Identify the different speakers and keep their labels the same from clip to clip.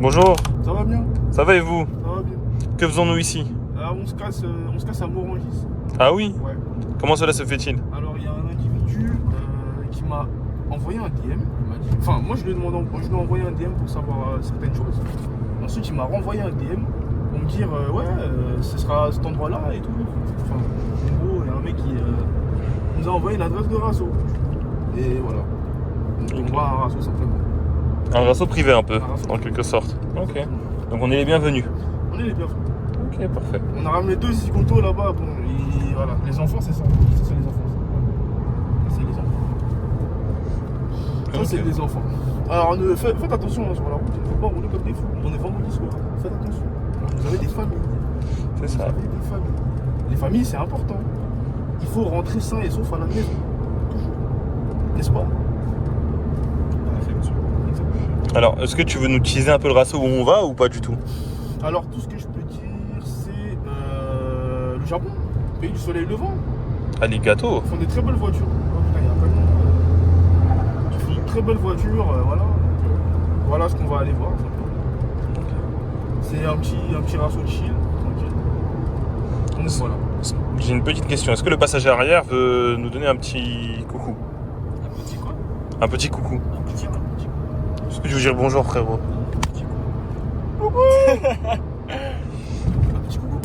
Speaker 1: Bonjour,
Speaker 2: Ça va bien?
Speaker 1: ça va et vous?
Speaker 2: Ça va bien.
Speaker 1: Que faisons-nous ici?
Speaker 2: On se casse à Morangis.
Speaker 1: Ah oui?
Speaker 2: Ouais.
Speaker 1: Comment cela se fait-il?
Speaker 2: Alors il y a un individu qui m'a envoyé un DM. Il m'a dit... Enfin, moi je lui ai envoyé un DM pour savoir certaines choses. Ensuite il m'a renvoyé un DM pour me dire ce sera à cet endroit-là et tout. Enfin, en gros, il y a un mec qui nous a envoyé l'adresse de Rasso. Et voilà. Donc on va à Rasso simplement.
Speaker 1: Un rasso privé un peu,
Speaker 2: Un rasso
Speaker 1: en
Speaker 2: privé.
Speaker 1: quelque sorte. Ok. Donc on est les bienvenus.
Speaker 2: On est les bienvenus.
Speaker 1: Ok, parfait.
Speaker 2: On a ramené 2 zigotos là-bas. Bon, et voilà. Les enfants, c'est ça. Ça, c'est les enfants. Ça, c'est les enfants. Ça,
Speaker 1: Ok.
Speaker 2: c'est les enfants. Alors, faites attention hein, sur la route. Il ne faut pas rouler comme des fous. On est vendredi soir. Faites attention. Vous avez des familles.
Speaker 1: C'est
Speaker 2: Vous
Speaker 1: ça.
Speaker 2: avez des familles. Les familles, c'est important. Il faut rentrer sain et sauf à la maison. Toujours. N'est-ce pas? Exactement.
Speaker 1: Alors, est-ce que tu veux nous teaser un peu le rasso où on va ou pas du tout?
Speaker 2: Alors, tout ce que je peux dire, c'est le Japon, pays du soleil levant.
Speaker 1: Ah, les gâteaux.
Speaker 2: Ils font des très belles voitures. Oh, putain, il y a pas de nom. Ils font de très belles voitures, voilà. Voilà ce qu'on va aller voir. C'est un petit rasso de chill, tranquille. Donc voilà.
Speaker 1: J'ai une petite question. Est-ce que le passager arrière veut nous donner un petit coucou?
Speaker 2: Un petit quoi?
Speaker 1: Un petit coucou.
Speaker 2: Un petit quoi?
Speaker 1: Est-ce que tu veux dire bonjour, frérot?
Speaker 2: Un petit coucou. Un petit coucou.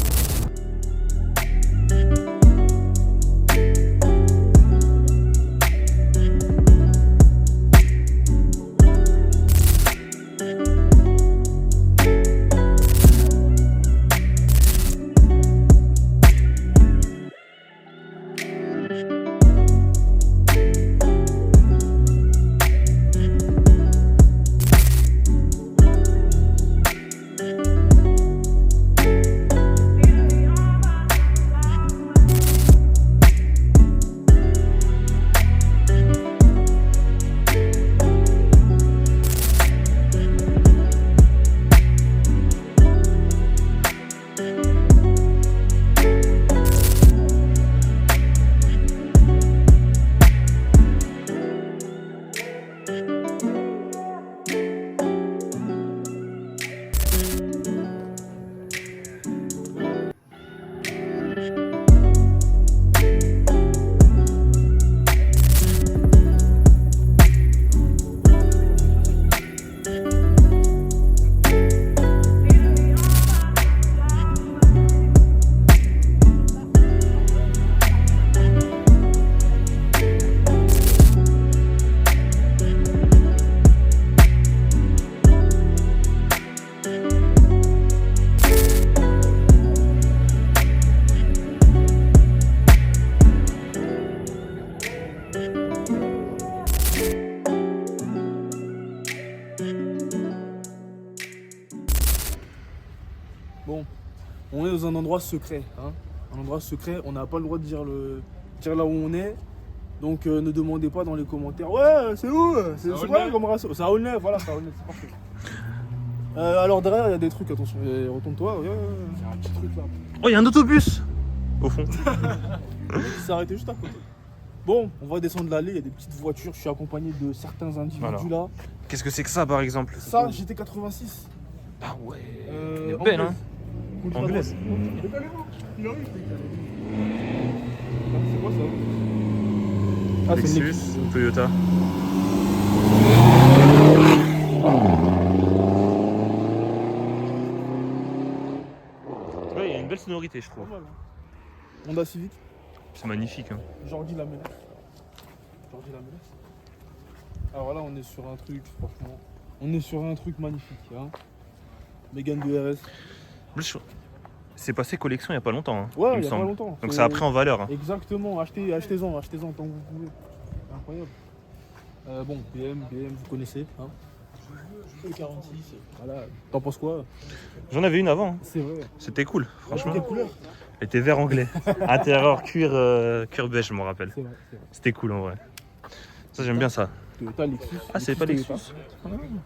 Speaker 2: Bon, on est dans un endroit secret, hein. Un endroit secret, on n'a pas le droit de dire là où on est. Donc ne demandez pas dans les commentaires. Ouais, c'est où? C'est quoi comme race? C'est à Aulnay, voilà, c'est à Aulnay, c'est parfait. Alors derrière, il y a des trucs, attention. Retourne-toi, il y a un petit truc là.
Speaker 1: Oh, il y a un autobus au fond.
Speaker 2: Il s'est arrêté juste à côté. Bon, on va descendre l'allée, il y a des petites voitures. Je suis accompagné de certains individus
Speaker 1: Alors.
Speaker 2: là.
Speaker 1: Qu'est-ce que c'est que ça par exemple?
Speaker 2: Ça, GT86.
Speaker 1: Ah ouais.
Speaker 2: Elle
Speaker 1: est belle, hein. Anglaise.
Speaker 2: Il arrive. C'est quoi ça? Ah, c'est une
Speaker 1: Lexus, Toyota. Ouais, il y a une belle sonorité, je trouve.
Speaker 2: Pas mal, hein. Honda Civic,
Speaker 1: C'est magnifique. Hein.
Speaker 2: Jordi Lamellas. Jordi Lamellas. Alors là, on est sur un truc, franchement. On est sur un truc magnifique. Hein. Mégane de RS.
Speaker 1: C'est passé collection il n'y a pas longtemps. Hein,
Speaker 2: Ouais,
Speaker 1: il me
Speaker 2: il y a pas
Speaker 1: semble.
Speaker 2: longtemps.
Speaker 1: Donc ça a pris en valeur. Hein.
Speaker 2: Exactement, achetez-en tant que vous pouvez. Incroyable. Bon, BM, vous connaissez. Hein. Le 46. Voilà. T'en penses quoi?
Speaker 1: J'en avais une avant. Hein.
Speaker 2: C'est vrai.
Speaker 1: C'était cool, franchement.
Speaker 2: Quelle couleur?
Speaker 1: Elle était vert anglais. Intérieur cuir beige, je me rappelle.
Speaker 2: C'est vrai, c'est vrai.
Speaker 1: C'était cool en vrai. Ça, j'aime bien ça.
Speaker 2: Toyota, Lexus.
Speaker 1: Ah, c'est pas
Speaker 2: Toyota.
Speaker 1: Lexus.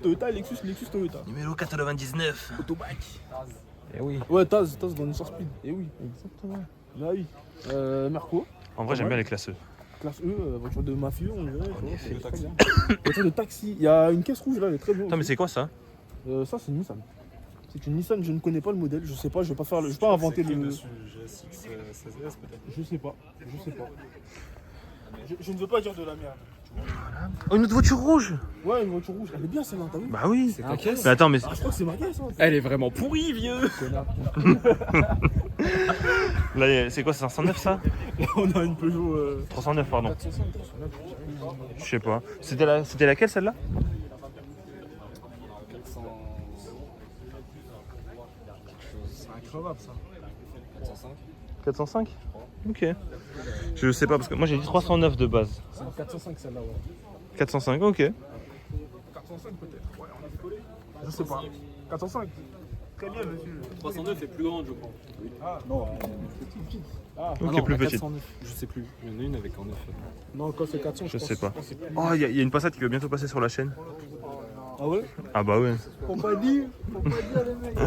Speaker 2: Toyota, Lexus, Toyota.
Speaker 1: Numéro 99.
Speaker 2: Autobike.
Speaker 1: Eh oui.
Speaker 2: Ouais, Taz dans Need for Speed. Eh oui, exactement. Là oui. Merco,
Speaker 1: En vrai, j'aime bien les classeux.
Speaker 2: classe E, voiture de mafieux, on dirait.
Speaker 1: En effet.
Speaker 2: Voiture de taxi. Il y a une caisse rouge là, elle est très bien.
Speaker 1: Attends, mais
Speaker 2: aussi.
Speaker 1: c'est quoi ça?
Speaker 2: Ça, c'est une Nissan. C'est une Nissan, je ne connais pas le modèle, je sais pas, je vais pas inventer le.
Speaker 1: GSX 16S peut-être.
Speaker 2: Je sais pas. Je ne veux pas dire de la merde.
Speaker 3: Oh, une autre voiture rouge.
Speaker 2: Ouais, une voiture rouge, elle est bien celle-là, t'as vu?
Speaker 3: Bah oui.
Speaker 2: C'est ta
Speaker 3: Mais attends, mais
Speaker 2: Ah, je crois que c'est ma caisse, hein.
Speaker 3: elle est vraiment pourrie, vieux.
Speaker 2: Connard.
Speaker 3: Là, c'est quoi, c'est un 109 ça?
Speaker 2: Là, on a une Peugeot
Speaker 3: 309, pardon.
Speaker 2: 405.
Speaker 3: Je sais pas. C'était laquelle celle-là?
Speaker 2: 400. C'est incroyable ça. 405.
Speaker 3: 405? Ok. Je sais pas parce que moi j'ai dit 309 de base.
Speaker 2: C'est une 405 celle-là, ouais.
Speaker 3: 405, ok.
Speaker 2: 405 peut-être. Ouais, on a décollé. Je sais pas. 405. Très bien, monsieur.
Speaker 4: 309 est plus grande, je crois.
Speaker 2: Ah, non, petite. Ah,
Speaker 3: Ok, plus petite.
Speaker 4: 409. Je sais plus. Il y en a une avec en 9.
Speaker 2: non, quand c'est 400,
Speaker 3: Je
Speaker 2: pense-
Speaker 3: sais pas.
Speaker 2: pense que c'est plus-
Speaker 3: Oh, il y a une Passat qui va bientôt passer sur la chaîne.
Speaker 2: Ah ouais?
Speaker 3: Ah bah ouais.
Speaker 2: Faut pas dire les mecs.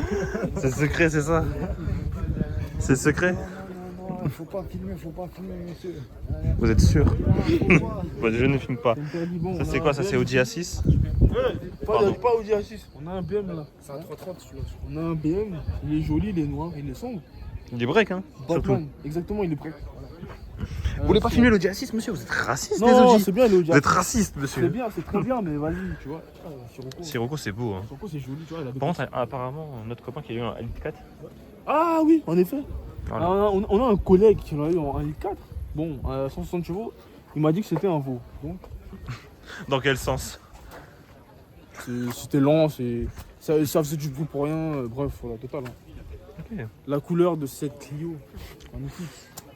Speaker 3: C'est secret, c'est ça? C'est secret?
Speaker 2: Non, faut pas filmer, monsieur.
Speaker 3: Vous êtes sûr? Bah, je ne filme pas.
Speaker 2: C'est interdit, bon,
Speaker 3: Ça
Speaker 2: on
Speaker 3: c'est
Speaker 2: a
Speaker 3: quoi?
Speaker 2: un
Speaker 3: Ça
Speaker 2: BM.
Speaker 3: c'est Audi A6?
Speaker 2: Ouais, pas Audi A6. On a un BM là. C'est un 330 celui-là. On a un BM, il est joli, il est noir, il est sombre.
Speaker 3: Il est break, hein? Surtout.
Speaker 2: Batman, exactement, il est prêt.
Speaker 3: Vous voulez pas filmer l'Audi A6, monsieur? Vous êtes raciste, les
Speaker 2: Non,
Speaker 3: Audi.
Speaker 2: c'est bien le Audi
Speaker 3: Vous êtes
Speaker 2: A6.
Speaker 3: raciste,
Speaker 2: C'est
Speaker 3: monsieur.
Speaker 2: bien, c'est très bien, mais vas-y, tu vois.
Speaker 3: Sirocco, c'est beau, hein.
Speaker 2: Sirocco, c'est joli, tu vois.
Speaker 3: Par contre, apparemment, notre copain qui a eu un Elite 4.
Speaker 2: Ah oui, en effet.
Speaker 3: Voilà.
Speaker 2: Ah, on a un collègue qui en a eu en 4. Bon, 160 chevaux. Il m'a dit que c'était un veau. Donc,
Speaker 3: Dans quel sens?
Speaker 2: c'était lent, ça faisait du bruit pour rien. Bref, voilà, total. Hein.
Speaker 3: Ok.
Speaker 2: La couleur de cette Clio, magnifique.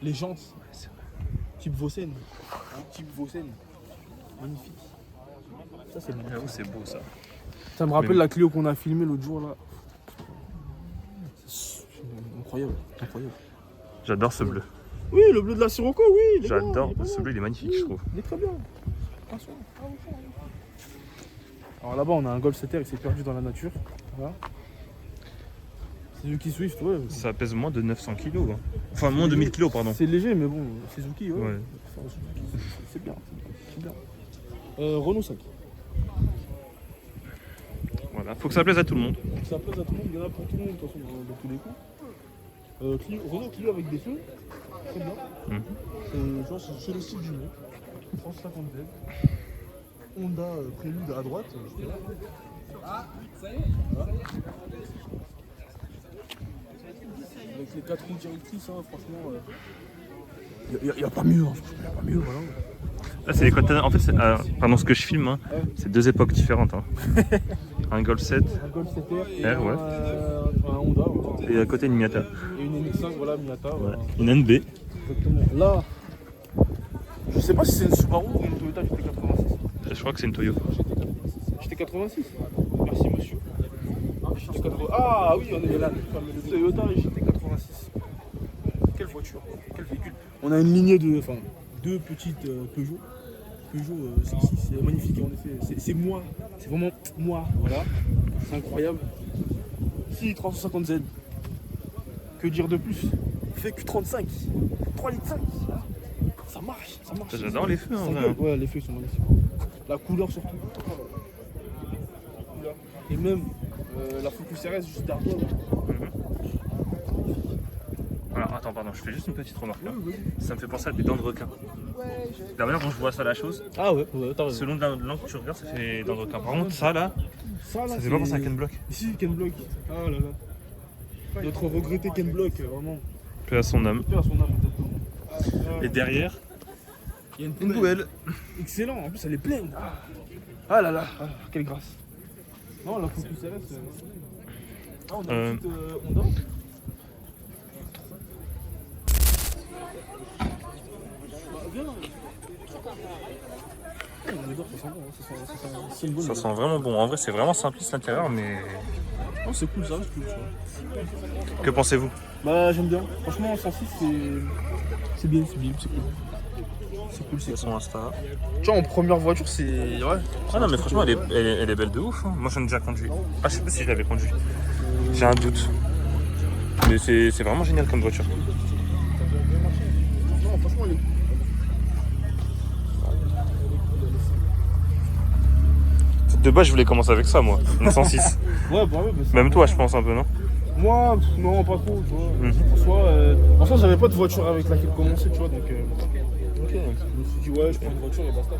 Speaker 2: Les jantes, type Vossen. Type Vossen. Magnifique. Ça, c'est magnifique.
Speaker 3: J'avoue, c'est beau ça.
Speaker 2: Ça me rappelle la Clio qu'on a filmée l'autre jour là. C'est incroyable, incroyable.
Speaker 3: J'adore ce bleu.
Speaker 2: Oui, le bleu de la Sirocco, oui. il est bien,
Speaker 3: J'adore.
Speaker 2: il est pas
Speaker 3: Ce
Speaker 2: mal.
Speaker 3: bleu, il est magnifique,
Speaker 2: Oui,
Speaker 3: je trouve.
Speaker 2: Il est très bien. Attention. Alors là-bas, on a un Golf 7R, il s'est perdu dans la nature. Voilà. Suzuki Swift, ouais.
Speaker 3: Ça pèse moins de 900 kg. Hein. Enfin, moins de 1000 kg, pardon.
Speaker 2: C'est léger, mais bon, Suzuki, ouais.
Speaker 3: Ouais.
Speaker 2: Enfin, Suzuki, c'est bien. C'est bien. Renault 5.
Speaker 3: Voilà. Faut que ça plaise à tout le monde.
Speaker 2: Ça plaise à tout le monde, il y en a pour tout le monde, de toute façon, dans tous les coups. Renault Clio avec des feux, très bien. C'est le style du nom. 350 Z. Honda Prélude à droite. Voilà. Avec les 4 roues directrices, hein, franchement, il n'y a pas mieux. Hein. Il n'y a pas mieux, voilà.
Speaker 3: Là, c'est les codes. En fait, pardon, ce que je filme, hein, c'est deux époques différentes. Hein. Un Golf 7
Speaker 2: Un Golf 7R et
Speaker 3: R, ouais.
Speaker 2: un Honda. Voilà.
Speaker 3: et à côté une Miata.
Speaker 2: Et une MX5, voilà, Miata.
Speaker 3: Ouais.
Speaker 2: Voilà.
Speaker 3: Une NB.
Speaker 2: Exactement. Là, je sais pas si c'est une Subaru ou une Toyota GT86.
Speaker 3: Je crois que c'est une Toyo.
Speaker 2: GT86. Merci monsieur. Ah oui, on est là. Toyota GT86. Quelle voiture, quel véhicule. On a une lignée de, enfin, deux petites Peugeot. Peugeot 6, c'est magnifique en effet. C'est moi, c'est vraiment moi, voilà. C'est incroyable. Si 350Z. Que dire de plus? Fait Q35. 3 litres 5. Ça marche, ça marche.
Speaker 3: J'adore les feux, en
Speaker 2: Ça
Speaker 3: vrai.
Speaker 2: gueule. Ouais, les feux sont magnifiques. La couleur surtout. La couleur. Et même la Focus RS juste derrière.
Speaker 3: Alors, attends, pardon, je fais juste une petite remarque là.
Speaker 2: Oui, oui.
Speaker 3: Ça me fait penser à des dents de requin. La manière dont je vois ça, la chose,
Speaker 2: Ah ouais, t'as raison.
Speaker 3: selon l'angle que tu regardes, ça fait dents de requin. Par contre, ça là,
Speaker 2: Ça, là,
Speaker 3: ça fait pas penser à Ken Block.
Speaker 2: Si, Ken Block. Ah là là. Notre regretté Ken Block, vraiment.
Speaker 3: Peu à son âme.
Speaker 2: Peu à son âme, exactement.
Speaker 3: Et derrière,
Speaker 2: Il y a une
Speaker 3: une poubelle.
Speaker 2: Excellent, en plus elle est pleine. Ah là là, ah, quelle grâce. Non, la Focus RS. Ah, on a une petite Honda. Viens. On adore, ça sent bon, hein, c'est une bonne
Speaker 3: Ça
Speaker 2: idée.
Speaker 3: sent vraiment bon. En vrai, c'est vraiment simpliste l'intérieur, mais.
Speaker 2: Non, c'est cool, ça reste cool, ça.
Speaker 3: Que pensez-vous?
Speaker 2: Bah, j'aime bien. Franchement, 106, c'est bien, c'est bien, c'est cool. C'est cool, c'est cool.
Speaker 3: Son Insta.
Speaker 2: Tu vois, en première voiture, c'est. Ouais.
Speaker 3: Ah non, mais franchement, elle est belle de ouf. Hein. Moi, j'en ai déjà conduit. Ah, je sais pas si je l'avais conduit. J'ai un doute. Mais c'est vraiment génial comme voiture.
Speaker 2: Non, franchement, elle est cool.
Speaker 3: De base, je voulais commencer avec ça, moi. Une 106.
Speaker 2: Ouais, bah ouais.
Speaker 3: Même toi, je pense un peu, non?
Speaker 2: Moi, non, pas trop, tu vois.
Speaker 3: Mhm.
Speaker 2: En soi, j'avais pas de voiture avec laquelle commencer, tu vois, donc
Speaker 3: Ok.
Speaker 2: je me suis dit, ouais, je prends une voiture et basta.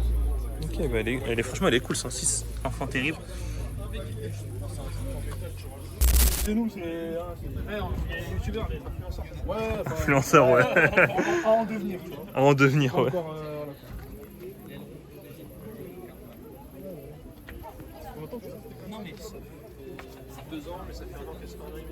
Speaker 3: Ok, bah franchement, elle est cool, 106. Enfant terrible.
Speaker 2: C'est nous, c'est youtubeurs, les influenceurs. Ouais, enfin,
Speaker 3: Influenceur, ouais.
Speaker 2: à en devenir, tu vois.
Speaker 3: À en devenir,
Speaker 2: Pas
Speaker 3: ouais.
Speaker 2: encore, voilà. Non, mais ça fait 2 ans, mais ça fait 1 an qu'elle se marie.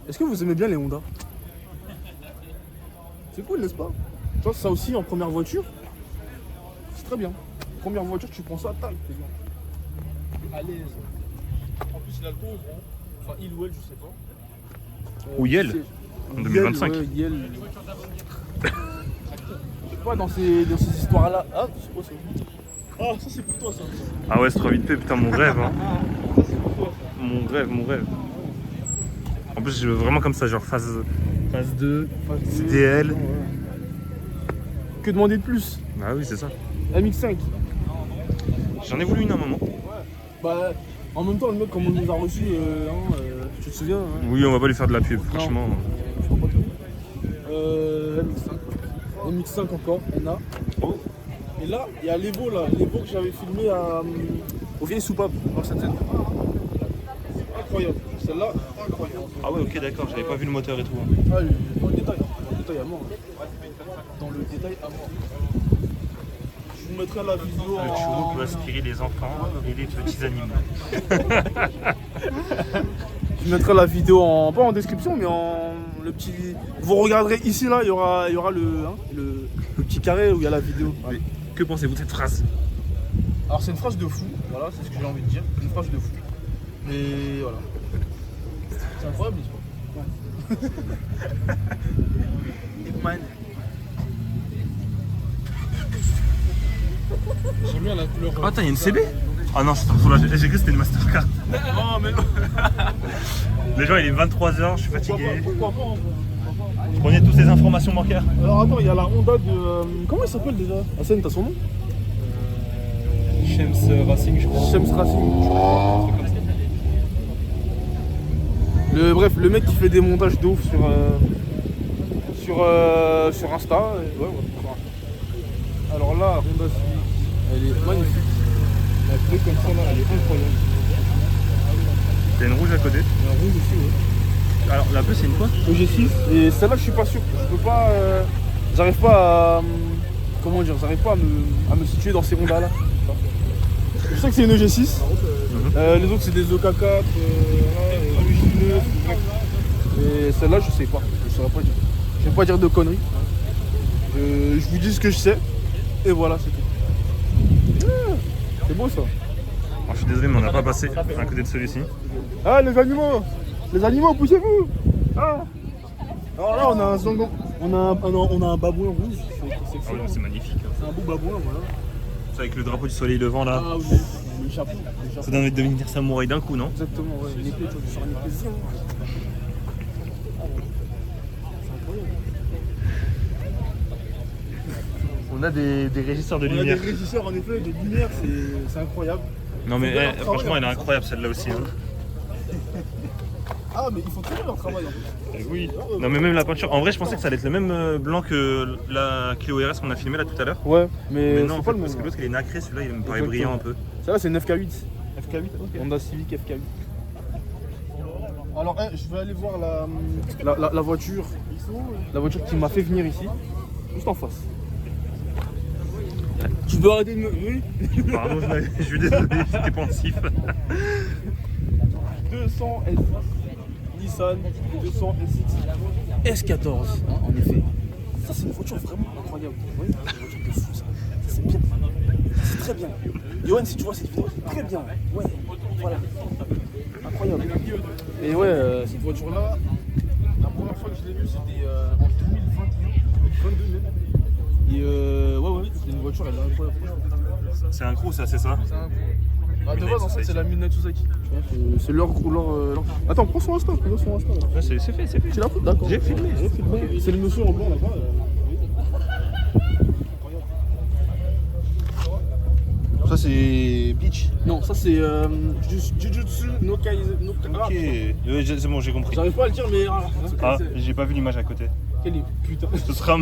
Speaker 2: Est-ce que vous aimez bien les Honda? C'est cool, n'est-ce pas? Tu vois, ça aussi en première voiture, c'est très bien. Première voiture, tu prends ça, tac, c'est bien. À l'aise. En plus, il a le ton, enfin, il ou elle, je sais pas.
Speaker 3: Ou Yel,
Speaker 2: c'est-
Speaker 3: en 2025.
Speaker 2: Ouais, Yel. Je sais pas, dans ces histoires-là. Ah, c'est quoi ça? Ah, ça c'est pour toi, ça.
Speaker 3: Ah ouais, c'est trop vite fait, putain, mon rêve, hein.
Speaker 2: Ça c'est pour toi, ça.
Speaker 3: Mon rêve, mon rêve. En plus, je veux vraiment comme ça, genre phase 2, CDL.
Speaker 2: Ouais. Que demander de plus?
Speaker 3: Bah oui, c'est ça.
Speaker 2: MX5.
Speaker 3: J'en ai voulu une à un moment.
Speaker 2: Bah, en même temps, le mec, comme on nous a reçus, tu te souviens hein?
Speaker 3: Oui, on va pas lui faire de la pub, franchement.
Speaker 2: MX5. MX5 encore, NA. Et là, il y a l'Evo là, l'Evo que j'avais filmé au vieilles soupapes, dans cette scène. Incroyable, celle-là, incroyable.
Speaker 3: Ah ouais, ok, d'accord, j'avais pas vu le moteur et tout.
Speaker 2: Ah, dans le détail à mort. Dans le détail à mort. Je vous mettrai la vidéo
Speaker 3: Le churro peut aspirer les enfants et les petits animaux.
Speaker 2: Je mettrai la vidéo pas en description, mais le petit. Vous regarderez ici là, il y aura le petit carré où il y a la vidéo.
Speaker 3: Mais que pensez-vous de cette phrase?
Speaker 2: Alors c'est une phrase de fou, voilà, c'est ce que j'ai envie de dire, une phrase de fou. Mais voilà. C'est incroyable l'histoire. Hitman. J'aime bien la couleur.
Speaker 3: Oh, attends, il y a une CB? Ah non, c'est trop là, j'ai cru que c'était une Mastercard.
Speaker 2: Non mais non.
Speaker 3: Les gens, il est 23h, je suis fatigué.
Speaker 2: Pourquoi pas,
Speaker 3: Je prenais toutes ces informations bancaires.
Speaker 2: Alors attends, il y a la Honda de. Comment il s'appelle déjà? Hassan, t'as son nom?
Speaker 4: Shems Racing, je crois.
Speaker 2: Shems Racing. Bref, le mec qui fait des montages de ouf sur Insta. Ouais. Alors là, Honda Civic, elle est magnifique. La clé comme ça là, elle est incroyable.
Speaker 3: Il y a une rouge à côté.
Speaker 2: Il y a un rouge aussi, ouais.
Speaker 3: Alors, la bleue, c'est une quoi?
Speaker 2: EG6. Et celle-là, je suis pas sûr. Je peux pas. J'arrive pas à. Comment dire? J'arrive pas à me situer dans ces Honda là. Je sais que c'est une EG6. Les autres, c'est des EK4, origineux. Et celle-là, je sais pas. Je saurais pas dire. Je vais pas dire de conneries. Je vous dis ce que je sais. Et voilà, c'est tout. C'est beau ça.
Speaker 3: Alors, je suis désolé, mais on n'a pas passé à côté de celui-ci.
Speaker 2: Ah, les animaux! Les animaux, poussez-vous! Ah! Alors là, on a un zangon. On a un babouin rouge. C'est
Speaker 3: Ah oui, c'est magnifique.
Speaker 2: C'est un beau babouin, voilà.
Speaker 3: C'est avec le drapeau du soleil levant là.
Speaker 2: Ah oui, le chapeau.
Speaker 3: Ça donne envie de devenir samouraï d'un coup, non?
Speaker 2: Exactement, ouais. Une épée, tu sors une épée. C'est incroyable.
Speaker 3: On a des régisseurs de
Speaker 2: On a des
Speaker 3: lumière.
Speaker 2: régisseurs, en effet, de lumière, c'est incroyable.
Speaker 3: Non mais
Speaker 2: Ils font bien leur
Speaker 3: franchement,
Speaker 2: travail,
Speaker 3: elle est
Speaker 2: en
Speaker 3: incroyable celle-là aussi. Hein.
Speaker 2: Ah, mais ils font très bien leur travail, en fait.
Speaker 3: Oui. Non mais même la peinture. En vrai, je pensais que ça allait être le même blanc que la Clio RS qu'on a filmé là tout à l'heure.
Speaker 2: Ouais,
Speaker 3: Mais
Speaker 2: mais
Speaker 3: non, en
Speaker 2: c'est
Speaker 3: fait,
Speaker 2: pas le même.
Speaker 3: parce que l'autre il est nacré, celui-là il me paraît
Speaker 2: Exactement.
Speaker 3: brillant un peu.
Speaker 2: Ça là, c'est une FK8.
Speaker 3: FK8, ok.
Speaker 2: Honda Civic FK8. Alors, je vais aller voir la voiture. La voiture qui m'a fait venir ici. Juste en face. Tu peux arrêter de me. Oui.
Speaker 3: Pardon, je suis désolé, j'étais pensif.
Speaker 2: 200 S6. Nissan 200 S6. S14, hein, en effet. Ça, c'est une voiture vraiment incroyable. Vous voyez, c'est une voiture de fou, ça. Ça, c'est bien. Ça, très bien. Yoann, si tu vois cette vidéo, c'est très bien. Ouais, voilà. Incroyable. Et ouais, cette voiture-là, la première fois que je l'ai vue, c'était en 2021, 22 même. Et ouais, c'est une voiture, elle est incroyable.
Speaker 3: C'est un crew, ça, c'est ça?
Speaker 2: C'est un coup. Ah, de base, en fait, c'est la Midnight Society. C'est leur. Attends, prends son Insta. Prends son Insta.
Speaker 3: Ouais, c'est fait.
Speaker 2: Tu l'as pris? D'accord.
Speaker 3: J'ai filmé.
Speaker 2: C'est le monsieur en blanc là-bas. Ça, c'est Peach. Non, ça, c'est Jujutsu no Kaisen.
Speaker 3: Ok, c'est bon, j'ai compris.
Speaker 2: J'arrive pas à le dire, mais.
Speaker 3: Ah, j'ai pas vu l'image à côté.
Speaker 2: Quel est putain.
Speaker 3: Ce sera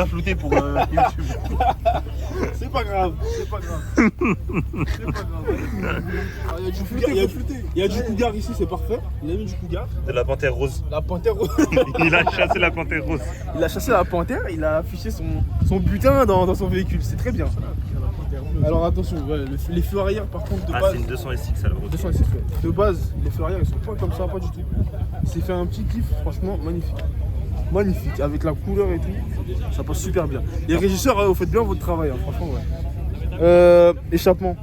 Speaker 3: flouté pour YouTube.
Speaker 2: C'est pas grave. C'est pas grave. Ah, il y a du cougar ici, c'est parfait. Il a mis du cougar.
Speaker 3: De la panthère rose.
Speaker 2: La panthère rose.
Speaker 3: Il a chassé la panthère rose.
Speaker 2: Il a chassé la panthère, il a affiché son butin dans son véhicule. C'est très bien. Alors attention, ouais, les feux arrière par contre de
Speaker 3: Ah,
Speaker 2: base.
Speaker 3: c'est une 200 SX alors.
Speaker 2: 200 SX, ouais. De base, les feux arrière ils sont pas comme ça, pas du tout. Il s'est fait un petit kiff, franchement magnifique. Magnifique, avec la couleur et tout, ça passe super bien. Les régisseurs, vous faites bien votre travail, hein, franchement, ouais. Échappement,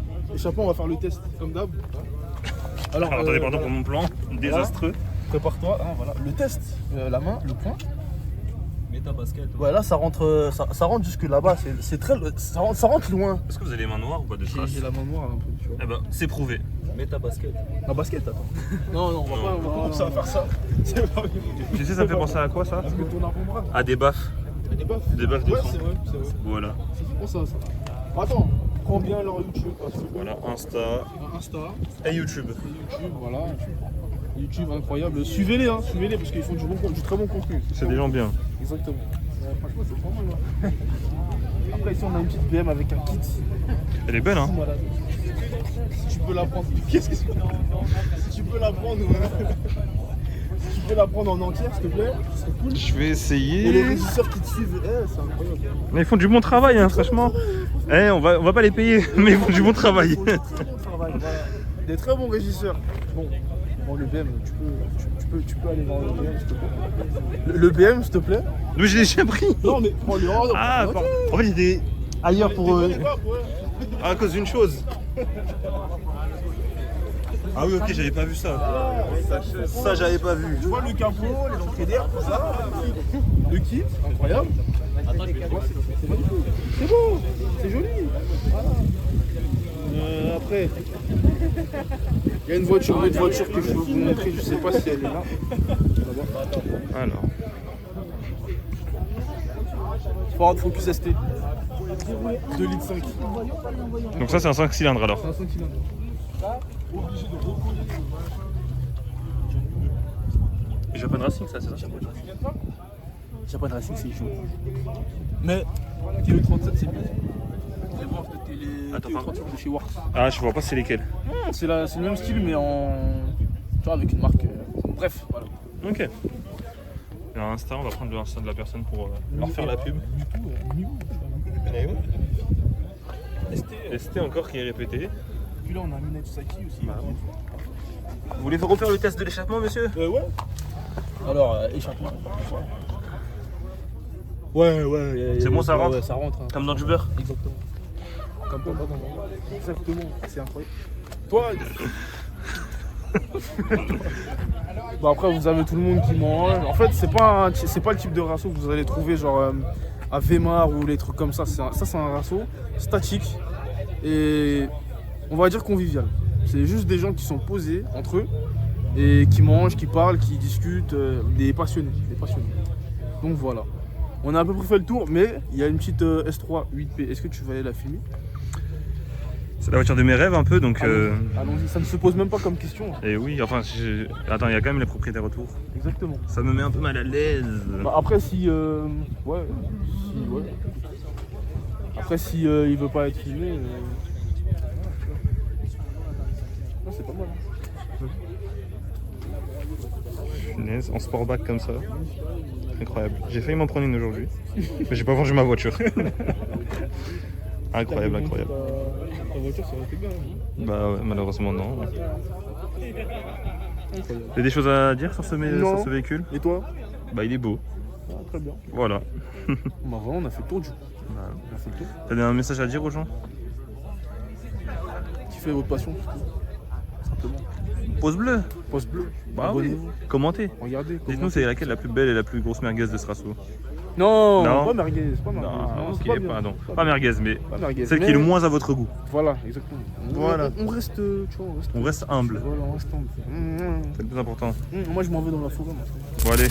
Speaker 2: on va faire le test comme d'hab.
Speaker 3: Alors attendez, pardon pour mon plan, désastreux.
Speaker 2: Prépare-toi, hein, voilà. Le test, la main, le poing.
Speaker 4: Mets ta basket.
Speaker 2: Ouais, là ça rentre jusque là-bas, c'est très, ça rentre loin.
Speaker 3: Est-ce que vous avez les mains noires ou pas de traces?
Speaker 2: J'ai la main noire un peu, tu vois.
Speaker 3: Eh ben, c'est prouvé.
Speaker 4: Mets ta basket.
Speaker 2: La basket, attends. Non, on va pas commencer à faire ça. C'est pas bien.
Speaker 3: Tu sais, ça me fait penser à quoi ça?
Speaker 2: Parce que ton avant-bras.
Speaker 3: À des baffes.
Speaker 2: Des baffes.
Speaker 3: Des baffes de
Speaker 2: Ouais,
Speaker 3: son.
Speaker 2: c'est vrai.
Speaker 3: Voilà.
Speaker 2: C'est pour ça. Attends, prends bien leur YouTube.
Speaker 3: Voilà, Insta
Speaker 2: Insta,
Speaker 3: et YouTube.
Speaker 2: YouTube, voilà. YouTube incroyable. Suivez-les, parce qu'ils font du très bon contenu.
Speaker 3: C'est des gens bien.
Speaker 2: Exactement. Franchement, c'est pas mal. Hein. Après, ici, on a une petite BM avec un kit.
Speaker 3: Elle est belle, hein?
Speaker 2: Malade. Si tu peux la prendre. Qu'est-ce que c'est? Si tu peux la prendre. Si tu peux la prendre en entière, s'il te plaît, ce serait cool.
Speaker 3: Je vais
Speaker 2: Et les
Speaker 3: essayer.
Speaker 2: régisseurs qui te suivent, c'est incroyable.
Speaker 3: Mais ils font du bon travail, hein, franchement. On va pas les payer, mais ils font du bon travail.
Speaker 2: Ils font du très bon travail, voilà. Des très bons régisseurs. Bon, le BM, tu peux aller voir le BM, s'il te plaît. Le BM, s'il te plaît.
Speaker 3: Mais je l'ai déjà pris.
Speaker 2: Non, mais prends-le.
Speaker 3: Ah, en fait, j'étais ailleurs pour.
Speaker 2: Ouais.
Speaker 3: À cause d'une chose. Ah oui, ok, j'avais pas vu ça. Ça, j'avais pas vu.
Speaker 2: Tu vois le capot, les entrées d'air, tout ça. Le kit, incroyable. C'est magnifique. C'est beau, c'est joli. Voilà. Après, il y a une voiture que je veux vous montrer, je sais pas si elle est là.
Speaker 3: Alors.
Speaker 2: Ford Focus ST. 2 litres 5.
Speaker 3: Donc ça, c'est un 5 cylindres alors.
Speaker 2: C'est un 5 cylindres. Obligé de recoller.
Speaker 3: Japan Racing, ça, c'est ça?
Speaker 2: Japan Racing, c'est chaud. Mais Kilo 37, c'est bien. C'est bon, les
Speaker 3: Attends,
Speaker 2: Kilo 37 de chez Wars.
Speaker 3: Ah, je vois pas c'est lesquels.
Speaker 2: C'est le même style, mais en. Tu vois, avec une marque. Bref, voilà.
Speaker 3: Ok. Alors, Insta, on va prendre le Insta de la personne pour leur faire la pub. ST encore qui est répété.
Speaker 2: Puis là, on a Midnight Society aussi.
Speaker 3: Vous voulez refaire le test de l'échappement, monsieur?
Speaker 2: Ouais. Alors, échappement. Ouais.
Speaker 3: C'est bon, ça rentre?
Speaker 2: Ouais, ça rentre. Hein.
Speaker 3: Comme dans du beurre?
Speaker 2: Exactement. Comme dans Exactement. C'est incroyable. Toi. Bon, après, vous avez tout le monde qui mange. En fait, c'est pas le type de raceau que vous allez trouver genre à Weimar ou les trucs comme ça. C'est un raceau statique et on va dire convivial. C'est juste des gens qui sont posés entre eux et qui mangent, qui parlent, qui discutent, des passionnés. Donc voilà. On a à peu près fait le tour, mais il y a une petite S3 8P. Est-ce que tu vas aller la filmer?
Speaker 3: C'est la voiture de mes rêves un peu, donc...
Speaker 2: Allons-y, ça ne se pose même pas comme question.
Speaker 3: Et oui, enfin, attends, il y a quand même les propriétaires autour.
Speaker 2: Exactement.
Speaker 3: Ça me met un peu mal à l'aise.
Speaker 2: Bah après, Après, si il veut pas être filmé... c'est pas mal.
Speaker 3: Punaise, en sportback comme ça. Incroyable. J'ai failli m'en prendre une aujourd'hui, mais j'ai pas vendu ma voiture. Incroyable.
Speaker 2: Ta voiture, ça aurait été bien.
Speaker 3: Bah ouais, malheureusement non. T'as des choses à dire sur ce véhicule?
Speaker 2: Et toi?
Speaker 3: Bah il est beau.
Speaker 2: Ah, très bien.
Speaker 3: Voilà.
Speaker 2: Bah vraiment, on a fait le tour du coup.
Speaker 3: T'as un message à dire aux gens?
Speaker 2: kiffez votre passion, c'est tout. Simplement.
Speaker 3: Pause bleue.
Speaker 2: Poste bleu.
Speaker 3: Bah oui.
Speaker 2: Abonnez-vous.
Speaker 3: Commentez.
Speaker 2: Regardez.
Speaker 3: Dites-nous,
Speaker 2: commentez.
Speaker 3: c'est laquelle la plus belle et la plus grosse merguez de Strassou?
Speaker 2: Non,
Speaker 3: Non.
Speaker 2: pas merguez, c'est pas merguez.
Speaker 3: Non,
Speaker 2: c'est
Speaker 3: ok,
Speaker 2: bien.
Speaker 3: pardon.
Speaker 2: C'est
Speaker 3: Pas merguez, mais
Speaker 2: Pas merguez.
Speaker 3: celle qui
Speaker 2: mais-
Speaker 3: est le moins à votre goût.
Speaker 2: Voilà, exactement.
Speaker 3: Voilà.
Speaker 2: On reste, tu vois,
Speaker 3: On reste humble.
Speaker 2: Voilà, on reste humble.
Speaker 3: C'est le plus important.
Speaker 2: Moi, je m'en vais dans la forêt, moi.
Speaker 3: Bon, allez.